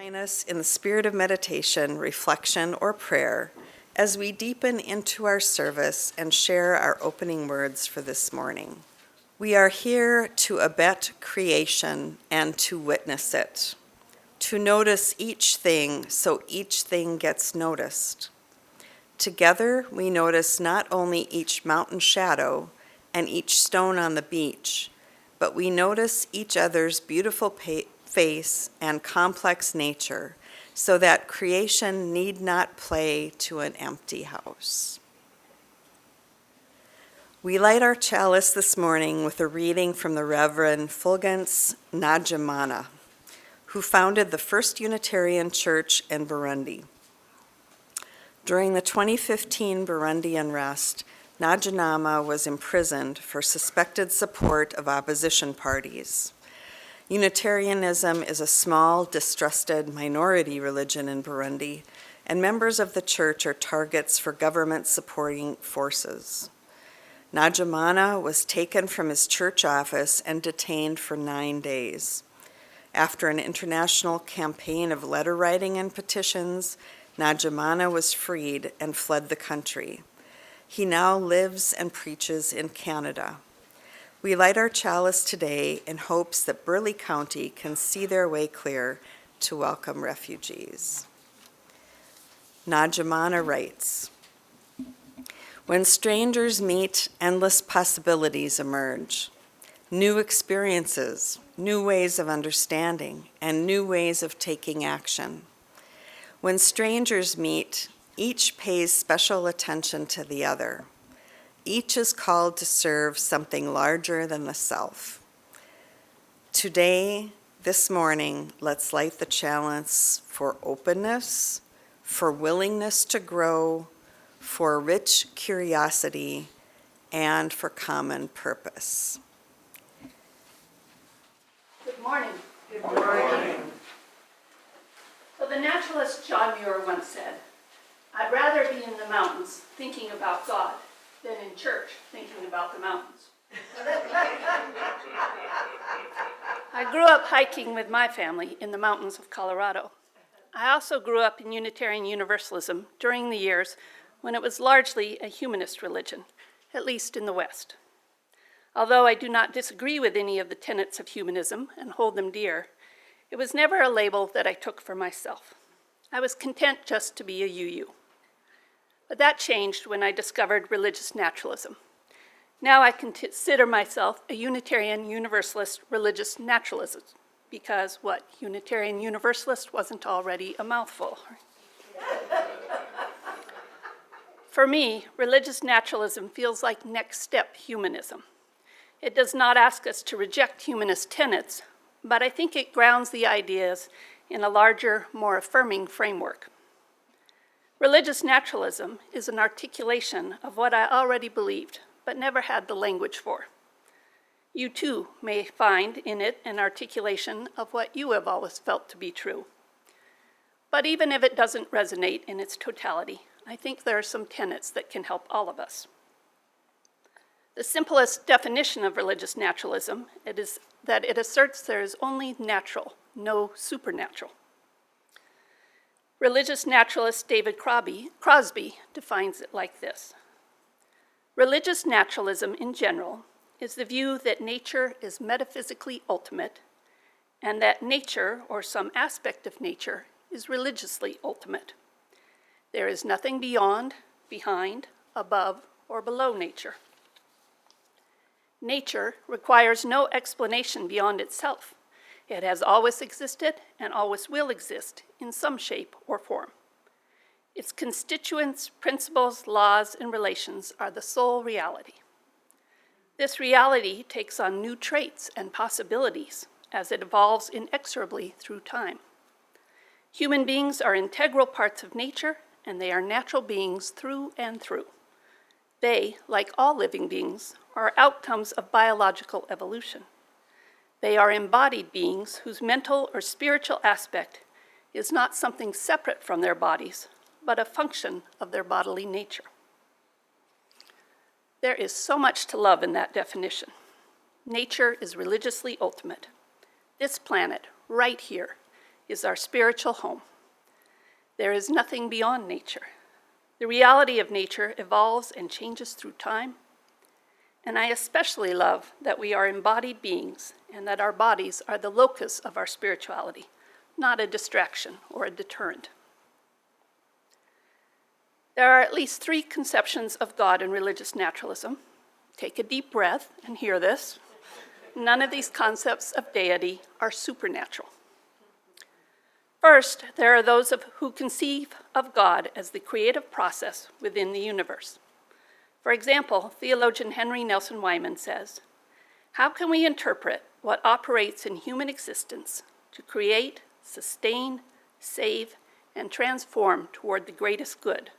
Join us in the spirit of meditation, reflection, or prayer as we deepen into our service and share our opening words for this morning. We are here to abet creation and to witness it, to notice each thing so each thing gets noticed. Together, we notice not only each mountain shadow and each stone on the beach, but we notice each other's beautiful face and complex nature so that creation need not play to an empty house. We light our chalice this morning with a reading from the Reverend Fulgence Najamana, who founded the first Unitarian church in Burundi. During the 2015 Burundi unrest, Najamana was imprisoned for suspected support of opposition parties. Unitarianism is a small, distrusted minority religion in Burundi, and members of the church are targets for government-supporting forces. Najamana was taken from his church office and detained for 9 days. After an international campaign of letter writing and petitions, Najamana was freed and fled the country. He now lives and preaches in Canada. We light our chalice today in hopes that Burleigh County can see their way clear to welcome refugees. Najamana writes, "When strangers meet, endless possibilities emerge. New experiences, new ways of understanding, and new ways of taking action. When strangers meet, each pays special attention to the other. Each is called to serve something larger than the self. Today, this morning, let's light the chalice for openness, for willingness to grow, for rich curiosity, and for common purpose." Good morning. Good morning. So the naturalist John Muir once said, "I'd rather be in the mountains thinking about God than in church thinking about the mountains." I grew up hiking with my family in the mountains of Colorado. I also grew up in Unitarian Universalism during the years when it was largely a humanist religion, at least in the West. Although I do not disagree with any of the tenets of humanism and hold them dear, it was never a label that I took for myself. I was content just to be a UU. But that changed when I discovered religious naturalism. Now I consider myself a Unitarian Universalist religious naturalist, because what, Unitarian Universalist wasn't already a mouthful. For me, religious naturalism feels like next step humanism. It does not ask us to reject humanist tenets, but I think it grounds the ideas in a larger, more affirming framework. Religious naturalism is an articulation of what I already believed, but never had the language for. You too may find in it an articulation of what you have always felt to be true. But even if it doesn't resonate in its totality, I think there are some tenets that can help all of us. The simplest definition of religious naturalism is that it asserts there is only natural, no supernatural. Religious naturalist David Crosby defines it like this: "Religious naturalism in general is the view that nature is metaphysically ultimate and that nature, or some aspect of nature, is religiously ultimate. There is nothing beyond, behind, above, or below nature. Nature requires no explanation beyond itself. It has always existed and always will exist in some shape or form. Its constituents, principles, laws, and relations are the sole reality. This reality takes on new traits and possibilities as it evolves inexorably through time. Human beings are integral parts of nature, and they are natural beings through and through. They, like all living beings, are outcomes of biological evolution. They are embodied beings whose mental or spiritual aspect is not something separate from their bodies, but a function of their bodily nature." There is so much to love in that definition. Nature is religiously ultimate. This planet, right here, is our spiritual home. There is nothing beyond nature. The reality of nature evolves and changes through time. And I especially love that we are embodied beings and that our bodies are the locus of our spirituality, not a distraction or a deterrent. There are at least 3 conceptions of God in religious naturalism. Take a deep breath and hear this. None of these concepts of deity are supernatural. First, there are those who conceive of God as the creative process within the universe. For example, theologian Henry Nelson Wyman says, "How can we interpret what operates in human existence to create, sustain, save, and transform toward the greatest good,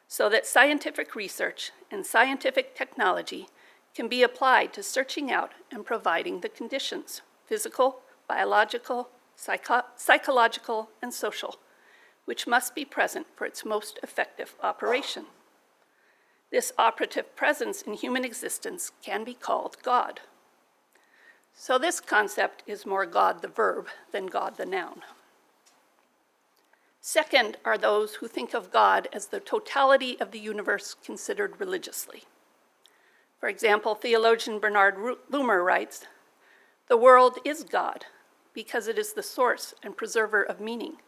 so that scientific research and scientific technology can be applied to searching out and providing the conditions, physical, biological, psychological, and social, which must be present for its most effective operation? This operative presence in human existence can be called God." So this concept is more God the verb than God the noun. Second are those who think of God as the totality of the universe considered religiously. For example, theologian Bernard Loomer writes, "The world is God because it is the source and preserver of meaning,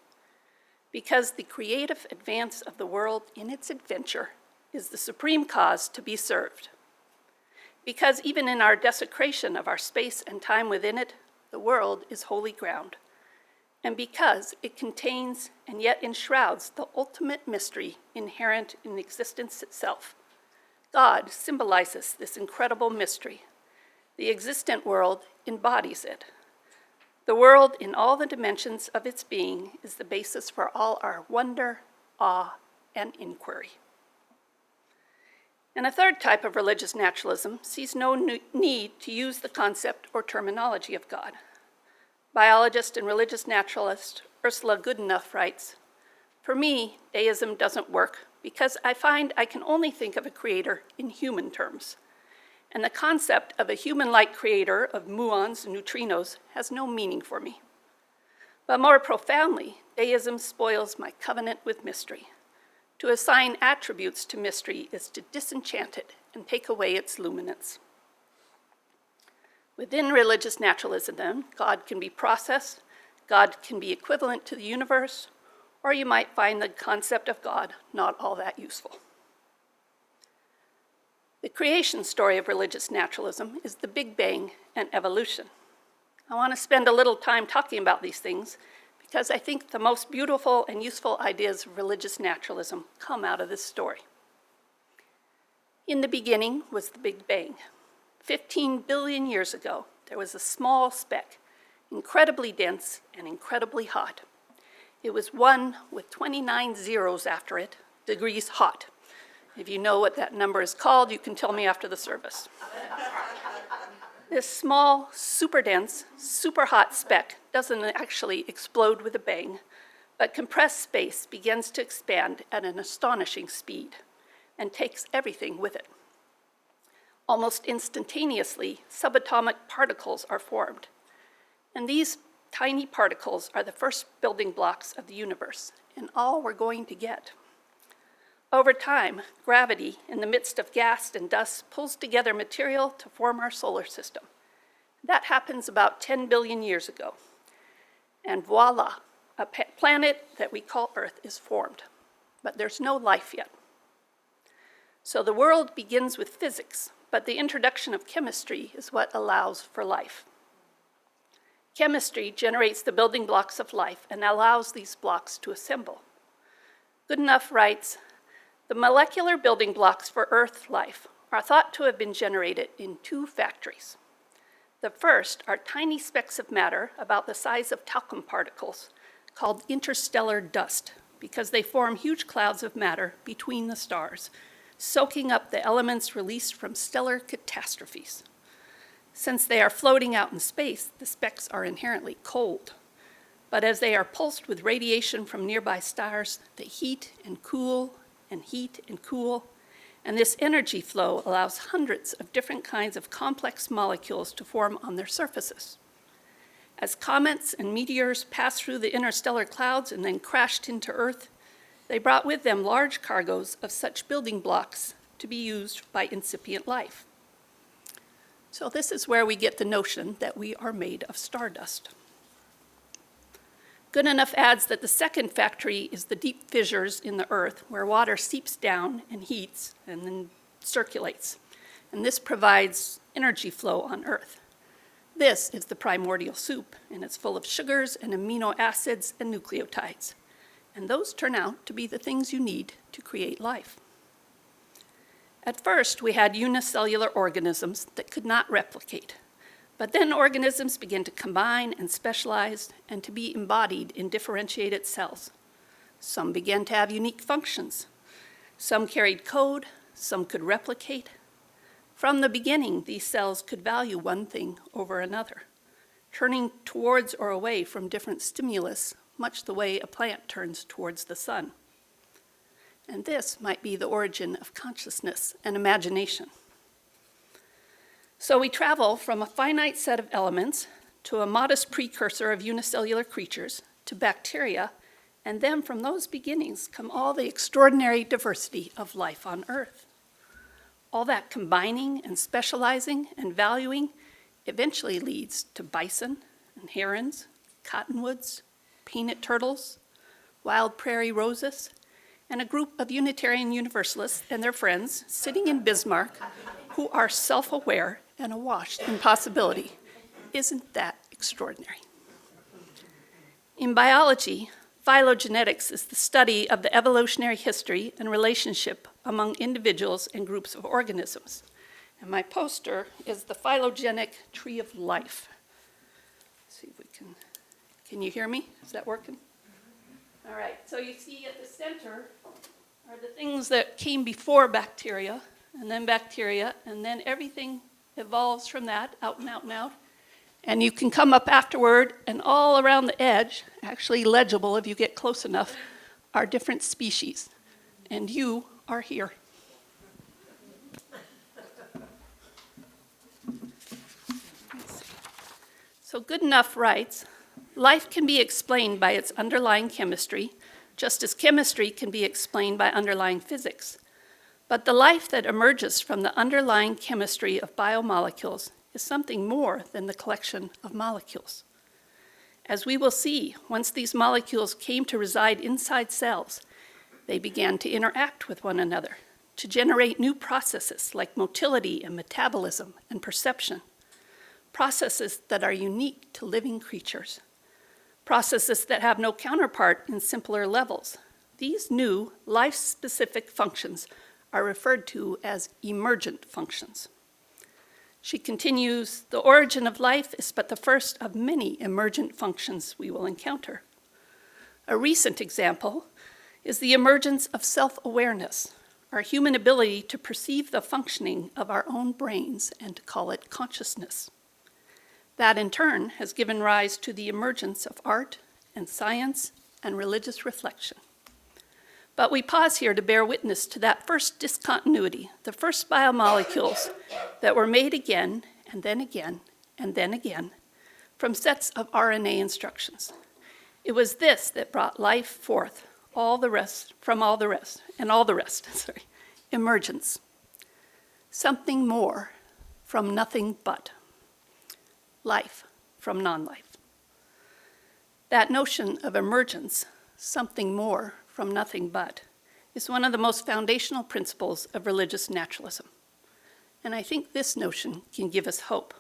because the creative advance of the world in its adventure is the supreme cause to be served, because even in our desecration of our space and time within it, the world is holy ground, and because it contains and yet enshrouds the ultimate mystery inherent in existence itself. God symbolizes this incredible mystery. The existent world embodies it. The world in all the dimensions of its being is the basis for all our wonder, awe, and inquiry." And a third type of religious naturalism sees no need to use the concept or terminology of God. Biologist and religious naturalist Ursula Goodenough writes, "For me, deism doesn't work because I find I can only think of a creator in human terms. And the concept of a human-like creator of muons and neutrinos has no meaning for me. But more profoundly, deism spoils my covenant with mystery. To assign attributes to mystery is to disenchant it and take away its luminance." Within religious naturalism, then, God can be process, God can be equivalent to the universe, or you might find the concept of God not all that useful. The creation story of religious naturalism is the Big Bang and evolution. I want to spend a little time talking about these things because I think the most beautiful and useful ideas of religious naturalism come out of this story. In the beginning was the Big Bang. 15 billion years ago, there was a small speck, incredibly dense and incredibly hot. It was 1 with 29 zeros after it, degrees hot. If you know what that number is called, you can tell me after the service. This small, super dense, super hot speck doesn't actually explode with a bang, but compressed space begins to expand at an astonishing speed and takes everything with it. Almost instantaneously, subatomic particles are formed, and these tiny particles are the first building blocks of the universe and all we're going to get. Over time, gravity in the midst of gas and dust pulls together material to form our solar system. That happens about 10 billion years ago. And voila, a planet that we call Earth is formed. But there's no life yet. So the world begins with physics, but the introduction of chemistry is what allows for life. Chemistry generates the building blocks of life and allows these blocks to assemble. Goodenough writes, "The molecular building blocks for Earth life are thought to have been generated in 2 factories. The first are tiny specks of matter about the size of talcum particles called interstellar dust because they form huge clouds of matter between the stars, soaking up the elements released from stellar catastrophes. Since they are floating out in space, the specks are inherently cold. But as they are pulsed with radiation from nearby stars, they heat and cool and heat and cool, and this energy flow allows hundreds of different kinds of complex molecules to form on their surfaces. As comets and meteors passed through the interstellar clouds and then crashed into Earth, they brought with them large cargoes of such building blocks to be used by incipient life. So this is where we get the notion that we are made of stardust. Goodenough adds that the second factory is the deep fissures in the Earth where water seeps down and heats and then circulates. And this provides energy flow on Earth. This is the primordial soup, and it's full of sugars and amino acids and nucleotides. And those turn out to be the things you need to create life. At first, we had unicellular organisms that could not replicate. But then organisms began to combine and specialize and to be embodied in differentiated cells. Some began to have unique functions. Some carried code, some could replicate. From the beginning, these cells could value one thing over another, turning towards or away from different stimulus, much the way a plant turns towards the sun. And this might be the origin of consciousness and imagination. So we travel from a finite set of elements to a modest precursor of unicellular creatures to bacteria, and then from those beginnings come all the extraordinary diversity of life on Earth. All that combining and specializing and valuing eventually leads to bison and herons, cottonwoods, peanut turtles, wild prairie roses, and a group of Unitarian Universalists and their friends sitting in Bismarck who are self-aware and awash in possibility. Isn't that extraordinary? In biology, phylogenetics is the study of the evolutionary history and relationship among individuals and groups of organisms. And my poster is the phylogenetic tree of life. Let's see if we can you hear me? Is that working? All right, so you see at the center are the things that came before bacteria, and then everything evolves from that, out and out and out. And you can come up afterward, and all around the edge, actually legible if you get close enough, are different species. And you are here. So Goodenough writes, life can be explained by its underlying chemistry, just as chemistry can be explained by underlying physics. But the life that emerges from the underlying chemistry of biomolecules is something more than the collection of molecules. As we will see, once these molecules came to reside inside cells, they began to interact with one another, to generate new processes like motility and metabolism and perception, processes that are unique to living creatures, processes that have no counterpart in simpler levels. These new life-specific functions are referred to as emergent functions. She continues, the origin of life is but the first of many emergent functions we will encounter. A recent example is the emergence of self-awareness, our human ability to perceive the functioning of our own brains and to call it consciousness. That in turn has given rise to the emergence of art and science and religious reflection. But we pause here to bear witness to that first discontinuity, the first biomolecules that were made again, and then again, and then again, from sets of RNA instructions. It was this that brought life forth, emergence. Something more from nothing but. Life from non-life. That notion of emergence, something more from nothing but, is one of the most foundational principles of religious naturalism. And I think this notion can give us hope.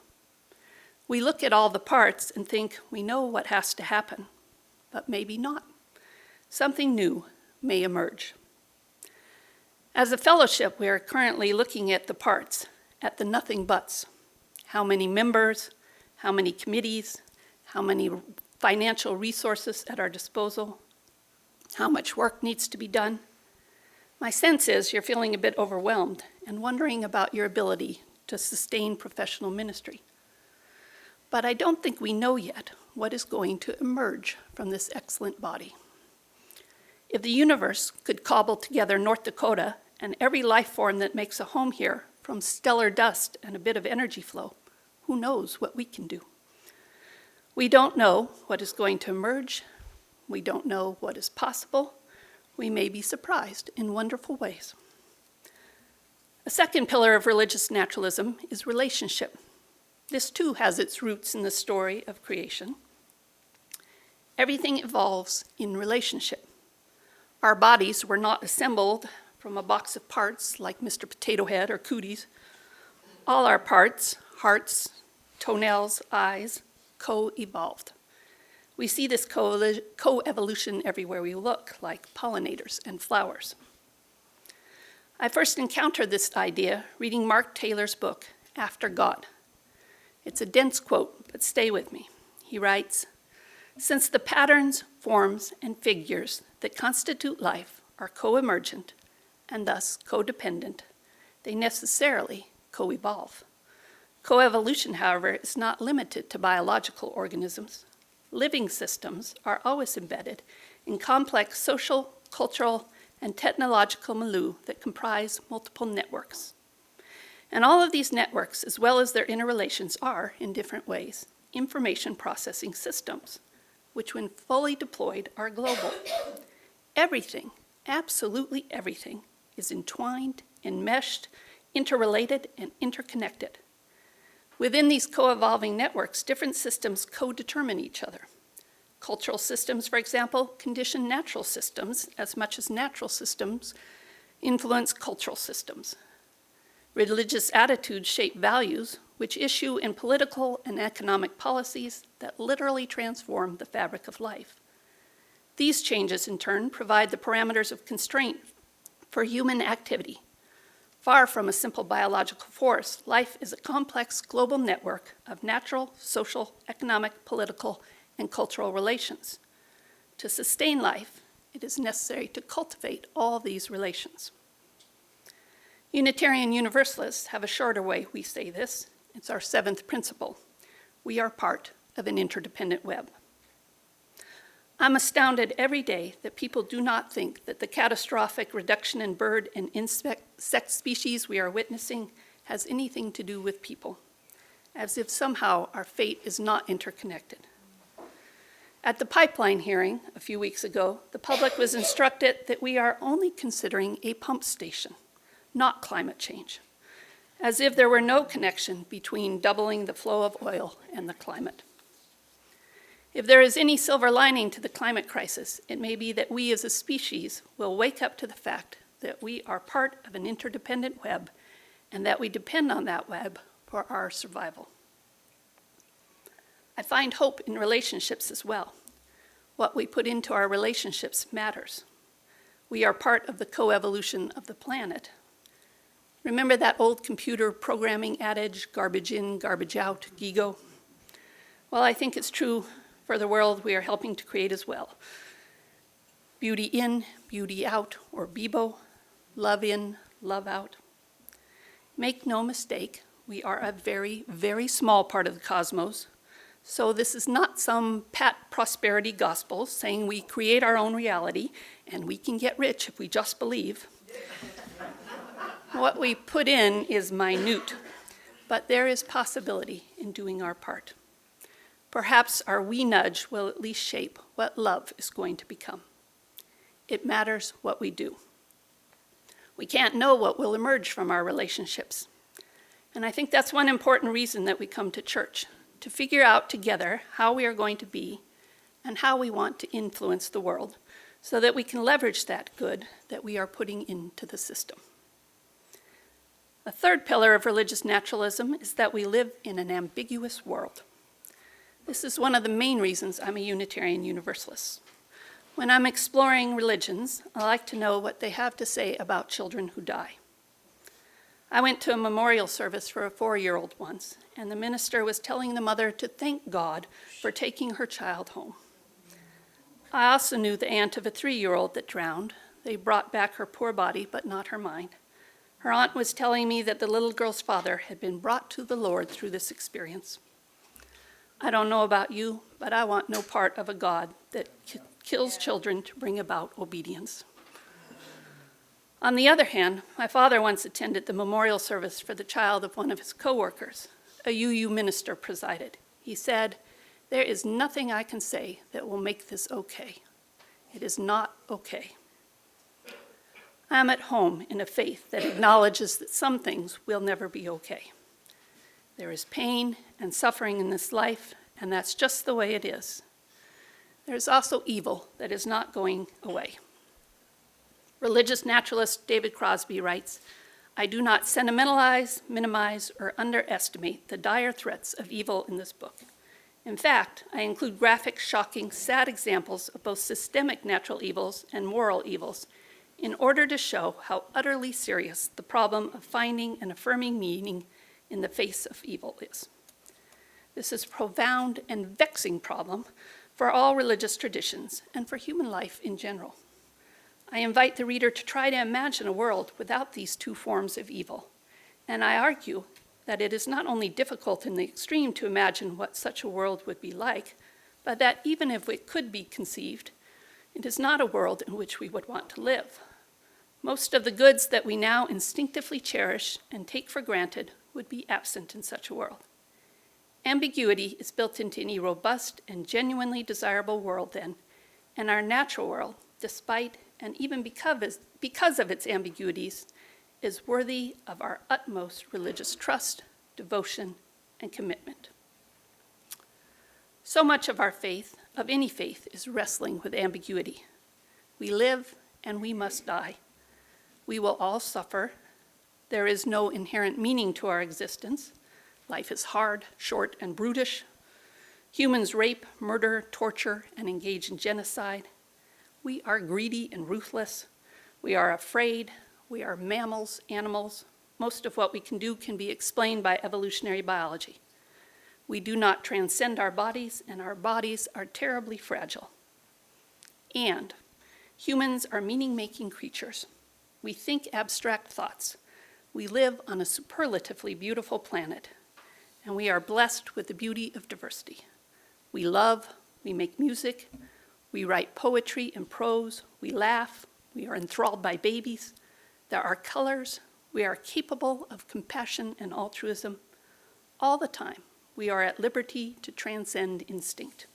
We look at all the parts and think we know what has to happen, but maybe not. Something new may emerge. As a fellowship, we are currently looking at the parts, at the nothing buts. How many members, how many committees, how many financial resources at our disposal, how much work needs to be done. My sense is you're feeling a bit overwhelmed and wondering about your ability to sustain professional ministry. But I don't think we know yet what is going to emerge from this excellent body. If the universe could cobble together North Dakota and every life form that makes a home here from stellar dust and a bit of energy flow, who knows what we can do? We don't know what is going to emerge. We don't know what is possible. We may be surprised in wonderful ways. A second pillar of religious naturalism is relationship. This too has its roots in the story of creation. Everything evolves in relationship. Our bodies were not assembled from a box of parts like Mr. Potato Head or Cooties. All our parts, hearts, toenails, eyes, co-evolved. We see this co-evolution everywhere we look, like pollinators and flowers. I first encountered this idea reading Mark Taylor's book, After God. It's a dense quote, but stay with me. He writes, "Since the patterns, forms, and figures that constitute life are co-emergent and thus codependent, they necessarily co-evolve. Coevolution, however, is not limited to biological organisms. Living systems are always embedded in complex social, cultural, and technological milieu that comprise multiple networks. And all of these networks, as well as their interrelations, are, in different ways, information processing systems, which when fully deployed are global. Everything, absolutely everything, is entwined, enmeshed, interrelated, and interconnected. Within these co-evolving networks, different systems co-determine each other. Cultural systems, for example, condition natural systems as much as natural systems influence cultural systems. Religious attitudes shape values, which issue in political and economic policies that literally transform the fabric of life. These changes, in turn, provide the parameters of constraint for human activity. Far from a simple biological force, life is a complex global network of natural, social, economic, political, and cultural relations. To sustain life, it is necessary to cultivate all these relations. Unitarian Universalists have a shorter way we say this. It's our seventh principle. We are part of an interdependent web. I'm astounded every day that people do not think that the catastrophic reduction in bird and insect species we are witnessing has anything to do with people, as if somehow our fate is not interconnected. At the pipeline hearing a few weeks ago, the public was instructed that we are only considering a pump station, not climate change, as if there were no connection between doubling the flow of oil and the climate. If there is any silver lining to the climate crisis, it may be that we as a species will wake up to the fact that we are part of an interdependent web and that we depend on that web for our survival. I find hope in relationships as well. What we put into our relationships matters. We are part of the coevolution of the planet. Remember that old computer programming adage, garbage in, garbage out, GIGO? Well, I think it's true for the world we are helping to create as well. Beauty in, beauty out, or BIBO, love in, love out. Make no mistake, we are a very, very small part of the cosmos, so this is not some pat prosperity gospel saying we create our own reality and we can get rich if we just believe. What we put in is minute, but there is possibility in doing our part. Perhaps our wee nudge will at least shape what love is going to become. It matters what we do. We can't know what will emerge from our relationships. And I think that's one important reason that we come to church, to figure out together how we are going to be and how we want to influence the world so that we can leverage that good that we are putting into the system. A third pillar of religious naturalism is that we live in an ambiguous world. This is one of the main reasons I'm a Unitarian Universalist. When I'm exploring religions, I like to know what they have to say about children who die. I went to a memorial service for a 4-year-old once, and the minister was telling the mother to thank God for taking her child home. I also knew the aunt of a 3-year-old that drowned. They brought back her poor body, but not her mind. Her aunt was telling me that the little girl's father had been brought to the Lord through this experience. I don't know about you, but I want no part of a God that kills children to bring about obedience. On the other hand, my father once attended the memorial service for the child of one of his coworkers. A UU minister presided. He said, There is nothing I can say that will make this okay. It is not okay. I am at home in a faith that acknowledges that some things will never be okay. There is pain and suffering in this life, and that's just the way it is. There is also evil that is not going away. Religious naturalist David Crosby writes, "I do not sentimentalize, minimize, or underestimate the dire threats of evil in this book. In fact, I include graphic, shocking, sad examples of both systemic natural evils and moral evils in order to show how utterly serious the problem of finding and affirming meaning in the face of evil is. This is a profound and vexing problem for all religious traditions and for human life in general. I invite the reader to try to imagine a world without these two forms of evil, and I argue that it is not only difficult in the extreme to imagine what such a world would be like, but that even if it could be conceived, it is not a world in which we would want to live. Most of the goods that we now instinctively cherish and take for granted would be absent in such a world. Ambiguity is built into any robust and genuinely desirable world then, and our natural world, despite and even because of its ambiguities, is worthy of our utmost religious trust, devotion, and commitment. So much of our faith, of any faith, is wrestling with ambiguity. We live and we must die. We will all suffer. There is no inherent meaning to our existence. Life is hard, short, and brutish. Humans rape, murder, torture, and engage in genocide. We are greedy and ruthless. We are afraid. We are mammals, animals. Most of what we can do can be explained by evolutionary biology. We do not transcend our bodies, and our bodies are terribly fragile. And humans are meaning-making creatures. We think abstract thoughts. We live on a superlatively beautiful planet, and we are blessed with the beauty of diversity. We love, we make music, we write poetry and prose, we laugh, we are enthralled by babies. There are colors, we are capable of compassion and altruism. All the time, we are at liberty to transcend instinct.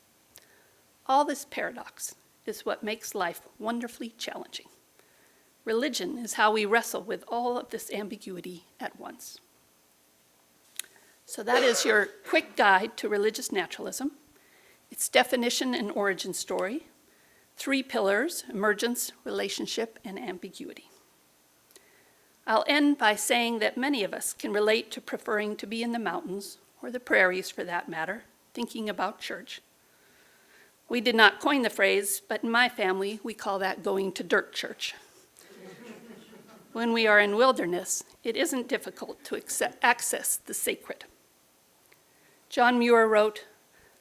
All this paradox is what makes life wonderfully challenging. Religion is how we wrestle with all of this ambiguity at once. So that is your quick guide to religious naturalism, its definition and origin story, 3 pillars: emergence, relationship, and ambiguity. I'll end by saying that many of us can relate to preferring to be in the mountains, or the prairies for that matter, thinking about church. We did not coin the phrase, but in my family, we call that going to dirt church. When we are in wilderness, it isn't difficult to access the sacred. John Muir wrote,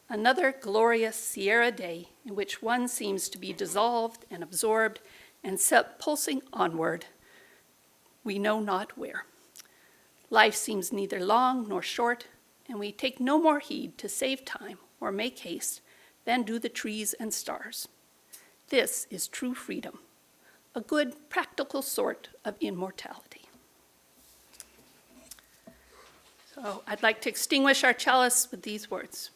"Another glorious Sierra day in which one seems to be dissolved and absorbed and set pulsing onward, we know not where. Life seems neither long nor short, and we take no more heed to save time or make haste than do the trees and stars. This is true freedom, a good practical sort of immortality." So I'd like to extinguish our chalice with these words.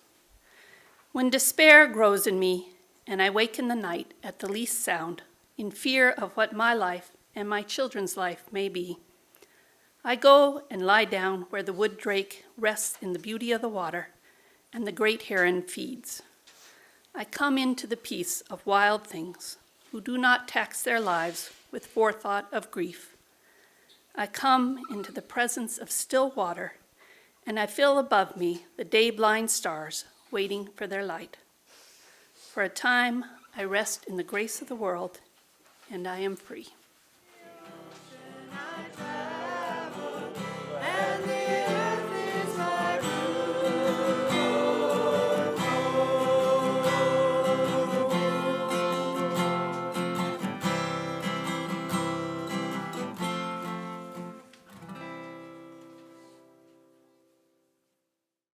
When despair grows in me, and I wake in the night at the least sound, in fear of what my life and my children's life may be, I go and lie down where the wood drake rests in the beauty of the water and the great heron feeds. I come into the peace of wild things who do not tax their lives with forethought of grief. I come into the presence of still water, and I feel above me the day-blind stars waiting for their light. For a time, I rest in the grace of the world, and I am free.